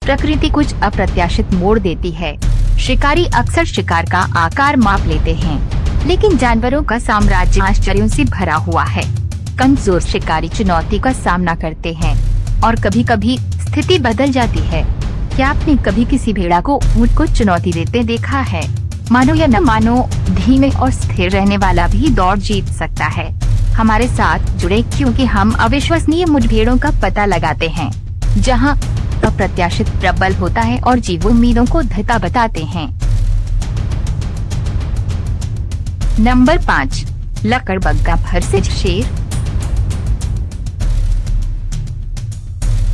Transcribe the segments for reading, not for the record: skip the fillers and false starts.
प्रकृति कुछ अप्रत्याशित मोड़ देती है। शिकारी अक्सर शिकार का आकार माप लेते हैं, लेकिन जानवरों का साम्राज्य आश्चर्यों से भरा हुआ है। कमजोर शिकारी चुनौती का सामना करते हैं और कभी कभी स्थिति बदल जाती है। क्या आपने कभी किसी भेड़ा को ऊंट को चुनौती देते देखा है? मानो या न मानो, धीमे और स्थिर रहने वाला भी दौड़ जीत सकता है। हमारे साथ जुड़े क्योंकि हम अविश्वसनीय मुठभेड़ों का पता लगाते हैं, जहां अप्रत्याशित प्रबल होता है और जीव उम्मीदों को धता बताते हैं। नंबर 5, लकड़बग्गा भरसे शेर।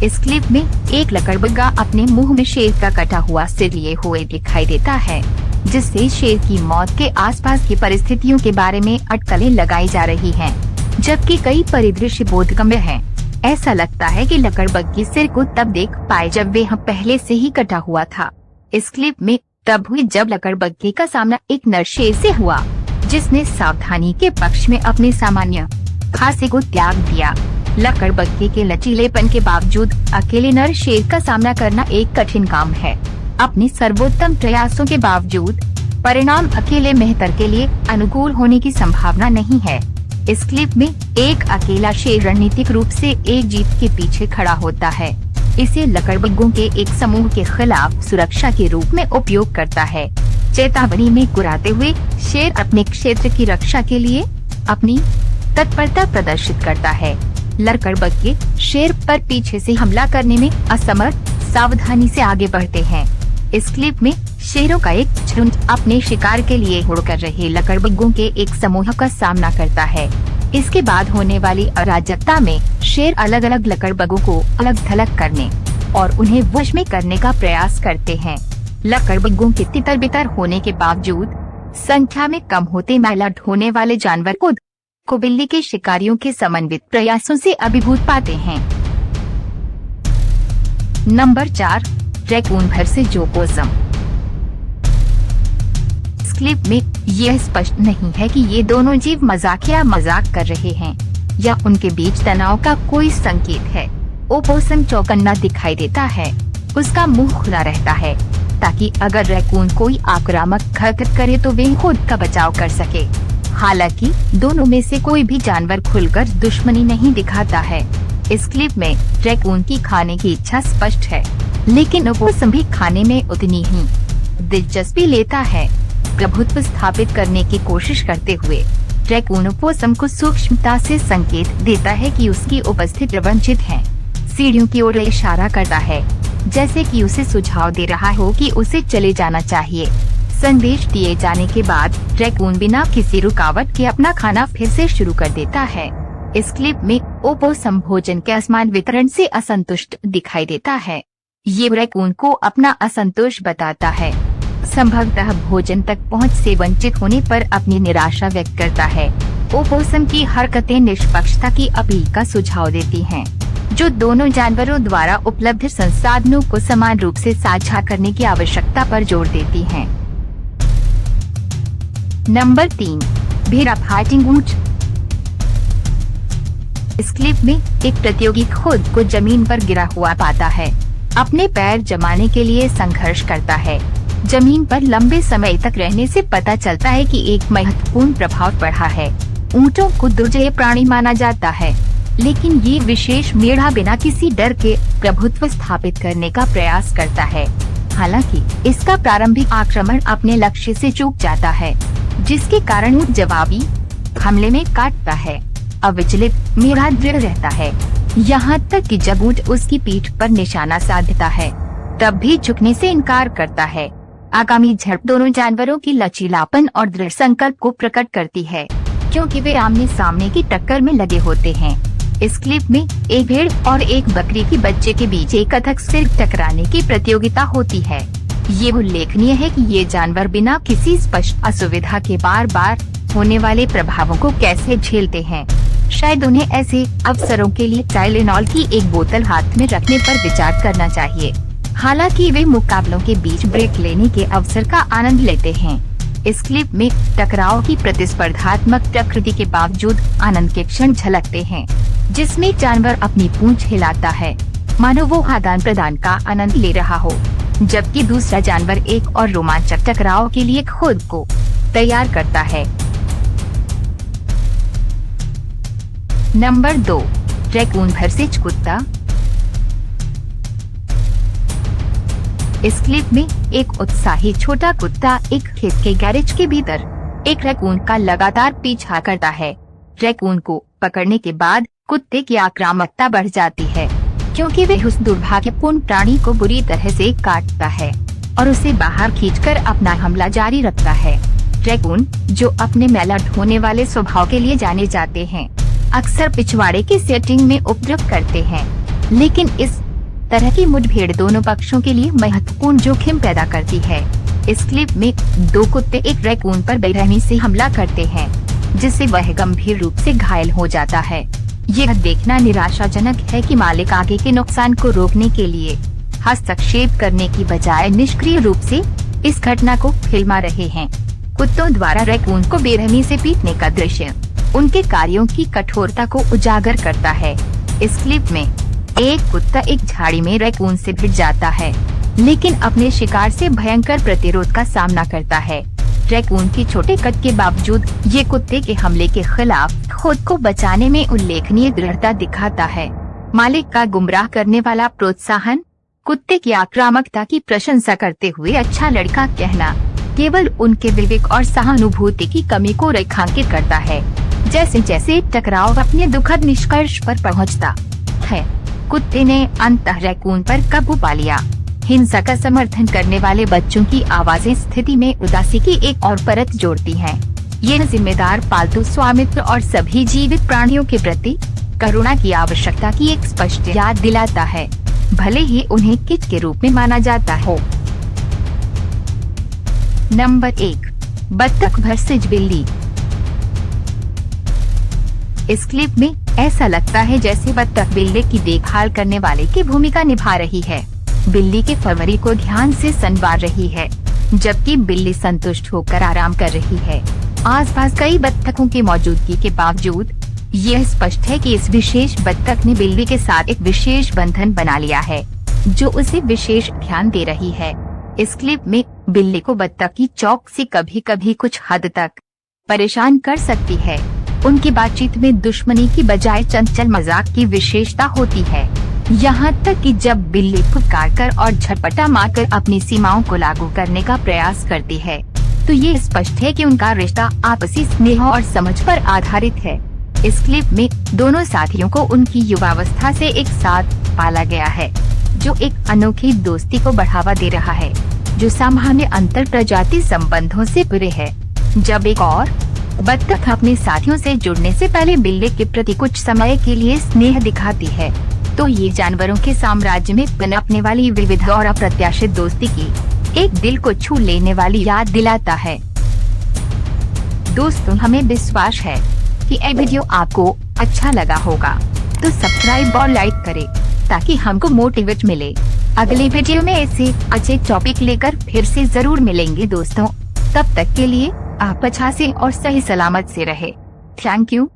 इस क्लिप में एक लकड़बग्गा अपने मुंह में शेर का कटा हुआ सिर लिए हुए दिखाई देता है, जिससे शेर की मौत के आसपास की परिस्थितियों के बारे में अटकलें लगाई जा रही हैं, जबकि कई परिदृश्य बोधगम्य हैं। ऐसा लगता है कि लकड़बग्गे सिर को तब देख पाए जब वह पहले से ही कटा हुआ था। इस क्लिप में तब हुई जब लकड़बग्गे का सामना एक नर शेर से हुआ, जिसने सावधानी के पक्ष में अपने सामान्य खांसे को त्याग दिया। लकड़बग्गे के लचीलेपन के बावजूद अकेले नर शेर का सामना करना एक कठिन काम है। अपने सर्वोत्तम प्रयासों के बावजूद परिणाम अकेले मेहतर के लिए अनुकूल होने की संभावना नहीं है। इस क्लिप में एक अकेला शेर रणनीतिक रूप से एक जीप के पीछे खड़ा होता है। इसे लकड़बग्गों के एक समूह के खिलाफ सुरक्षा के रूप में उपयोग करता है। चेतावनी में गुर्राते हुए शेर अपने क्षेत्र की रक्षा के लिए अपनी तत्परता प्रदर्शित करता है। लकड़बग्गे शेर पर पीछे से हमला करने में असमर्थ सावधानी से आगे बढ़ते हैं। इस क्लिप में शेरों का एक झुंड अपने शिकार के लिए होड़ कर रहे लकड़बग्गों के एक समूह का सामना करता है। इसके बाद होने वाली अराजकता में शेर अलग अलग लकड़बग्गों को अलग थलग करने और उन्हें वश में करने का प्रयास करते हैं। लकड़बग्गों के तितर बितर होने के बावजूद संख्या में कम होते मैला ढोने वाले जानवर को बिल्ली के शिकारियों के समन्वित प्रयासों से अभिभूत पाते हैं। नंबर 4, रैकून भरसे जोपोसम। इस क्लिप में यह स्पष्ट नहीं है कि ये दोनों जीव मजाक कर रहे हैं या उनके बीच तनाव का कोई संकेत है। ओपोसम चौकन्ना दिखाई देता है, उसका मुंह खुला रहता है ताकि अगर रैकून कोई आक्रामक हरकत करे तो वे खुद का बचाव कर सके। हालांकि दोनों में से कोई भी जानवर खुलकर दुश्मनी नहीं दिखाता है। इस क्लिप में रैकून की खाने की इच्छा स्पष्ट है, लेकिन ओपोसम भी खाने में उतनी ही दिलचस्पी लेता है। प्रभुत्व स्थापित करने की कोशिश करते हुए रैकून ओपोसम को सूक्ष्मता से संकेत देता है कि उसकी उपस्थिति वंचित है। सीढ़ियों की ओर इशारा करता है, जैसे कि उसे सुझाव दे रहा हो कि उसे चले जाना चाहिए। संदेश दिए जाने के बाद रैकून बिना किसी रुकावट के अपना खाना फिर से शुरू कर देता है। इस क्लिप में ओपोसम भोजन के असमान वितरण से असंतुष्ट दिखाई देता है। ये रैकून को अपना असंतोष बताता है, संभवतः भोजन तक पहुंच से वंचित होने पर अपनी निराशा व्यक्त करता है। ओपोसम की हरकतें निष्पक्षता की अपील का सुझाव देती हैं, जो दोनों जानवरों द्वारा उपलब्ध संसाधनों को समान रूप से साझा करने की आवश्यकता पर जोर देती हैं। नंबर 3, भेड़ा फाइटिंग ऊंट। इस क्लिप में एक प्रतियोगी खुद को जमीन पर गिरा हुआ पाता है, अपने पैर जमाने के लिए संघर्ष करता है। जमीन पर लंबे समय तक रहने से पता चलता है कि एक महत्वपूर्ण प्रभाव पड़ा है। ऊंटों को दुर्जय प्राणी माना जाता है, लेकिन ये विशेष मेढ़ा बिना किसी डर के प्रभुत्व स्थापित करने का प्रयास करता है। हालांकि इसका प्रारंभिक आक्रमण अपने लक्ष्य से चूक जाता है, जिसके कारण ऊंट जवाबी हमले में काटता है। अविचलित मेढ़ा दृढ़ रहता है, यहाँ तक कि जब ऊंट उसकी पीठ पर निशाना साधता है तब भी झुकने से इनकार करता है। आगामी झड़प दोनों जानवरों की लचीलापन और दृढ़ संकल्प को प्रकट करती है, क्योंकि वे आमने सामने की टक्कर में लगे होते हैं। इस क्लिप में एक भेड़ और एक बकरी के बच्चे के बीच एक अथक सिर टकराने की प्रतियोगिता होती है। ये उल्लेखनीय है कि ये जानवर बिना किसी स्पष्ट असुविधा के बार बार होने वाले प्रभावों को कैसे झेलते हैं। शायद उन्हें ऐसे अवसरों के लिए टाइलेनॉल की एक बोतल हाथ में रखने पर विचार करना चाहिए। हालांकि वे मुकाबलों के बीच ब्रेक लेने के अवसर का आनंद लेते हैं। इस क्लिप में टकराव की प्रतिस्पर्धात्मक प्रकृति के बावजूद आनंद के क्षण झलकते हैं, जिसमें जानवर अपनी पूंछ हिलाता है, मानो वो आदान प्रदान का आनंद ले रहा हो, जबकि दूसरा जानवर एक और रोमांचक टकराव के लिए खुद को तैयार करता है। नंबर 2, रैकून वर्सेस कुत्ता। इस क्लिप में एक उत्साही छोटा कुत्ता एक खेत के गैरेज के भीतर एक रैकून का लगातार पीछा करता है। रैकून को पकड़ने के बाद कुत्ते की आक्रामकता बढ़ जाती है, क्योंकि वह उस दुर्भाग्यपूर्ण प्राणी को बुरी तरह से काटता है और उसे बाहर खींचकर अपना हमला जारी रखता है। रैकून, जो अपने मैला ढोने वाले स्वभाव के लिए जाने जाते हैं, अक्सर पिछवाड़े की सेटिंग में उपद्रव करते हैं, लेकिन इस तरह की मुठभेड़ दोनों पक्षों के लिए महत्वपूर्ण जोखिम पैदा करती है। इस क्लिप में 2 कुत्ते एक रैकून पर बेरहमी से हमला करते हैं, जिससे वह गंभीर रूप से घायल हो जाता है। यह देखना निराशाजनक है कि मालिक आगे के नुकसान को रोकने के लिए हस्तक्षेप करने की बजाय निष्क्रिय रूप से इस घटना को फिल्मा रहे हैं। कुत्तों द्वारा रैकून को बेरहमी से पीटने का दृश्य उनके कार्यों की कठोरता को उजागर करता है। इस क्लिप में एक कुत्ता एक झाड़ी में रैकून से भिड़ जाता है, लेकिन अपने शिकार से भयंकर प्रतिरोध का सामना करता है। रैकून की छोटे कद के बावजूद ये कुत्ते के हमले के खिलाफ खुद को बचाने में उल्लेखनीय दृढ़ता दिखाता है। मालिक का गुमराह करने वाला प्रोत्साहन, कुत्ते की आक्रामकता की प्रशंसा करते हुए अच्छा लड़का कहना केवल उनके विवेक और सहानुभूति की कमी को रेखांकित करता है। जैसे जैसे टकराव अपने दुखद निष्कर्ष पर पहुंचता है, कुत्ते ने अंततः रैकून पर काबू पा लिया। हिंसा का समर्थन करने वाले बच्चों की आवाजें स्थिति में उदासी की एक और परत जोड़ती हैं। यह जिम्मेदार पालतू स्वामित्व और सभी जीवित प्राणियों के प्रति करुणा की आवश्यकता की एक स्पष्ट याद दिलाता है, भले ही उन्हें किट के रूप में माना जाता हो। नंबर 1, बत्तख वर्सेस बिल्ली। इस क्लिप में ऐसा लगता है जैसे बत्तख बिल्ली की देखभाल करने वाले की भूमिका निभा रही है। बिल्ली के फरवरी को ध्यान से संवार रही है, जबकि बिल्ली संतुष्ट होकर आराम कर रही है। आसपास कई बत्तखों की मौजूदगी के बावजूद यह स्पष्ट है कि इस विशेष बत्तख ने बिल्ली के साथ एक विशेष बंधन बना लिया है, जो उसे विशेष ध्यान दे रही है। इस क्लिप में बिल्ली को बत्तख की चौकसी कभी कभी कुछ हद तक परेशान कर सकती है। उनकी बातचीत में दुश्मनी की बजाय चंचल मजाक की विशेषता होती है, यहाँ तक कि जब बिल्ली फुफकारकर और झटपटा मारकर अपनी सीमाओं को लागू करने का प्रयास करती है, तो ये स्पष्ट है कि उनका रिश्ता आपसी स्नेह और समझ पर आधारित है। इस क्लिप में दोनों साथियों को उनकी युवावस्था से एक साथ पाला गया है, जो एक अनोखी दोस्ती को बढ़ावा दे रहा है, जो सामान्य अंतर प्रजाति संबंधों से परे है। जब एक और बत्तख अपने साथियों से जुड़ने से पहले बिल्ली के प्रति कुछ समय के लिए स्नेह दिखाती है, तो ये जानवरों के साम्राज्य में पनपने वाली विविध और अप्रत्याशित दोस्ती की एक दिल को छू लेने वाली याद दिलाता है। दोस्तों, हमें विश्वास है कि ये वीडियो आपको अच्छा लगा होगा, तो सब्सक्राइब और लाइक करें ताकि हमको मोटिवेट मिले। अगले वीडियो में ऐसे अच्छे टॉपिक लेकर फिर से जरूर मिलेंगे दोस्तों। तब तक के लिए आप अच्छा से और सही सलामत से रहे। Thank you.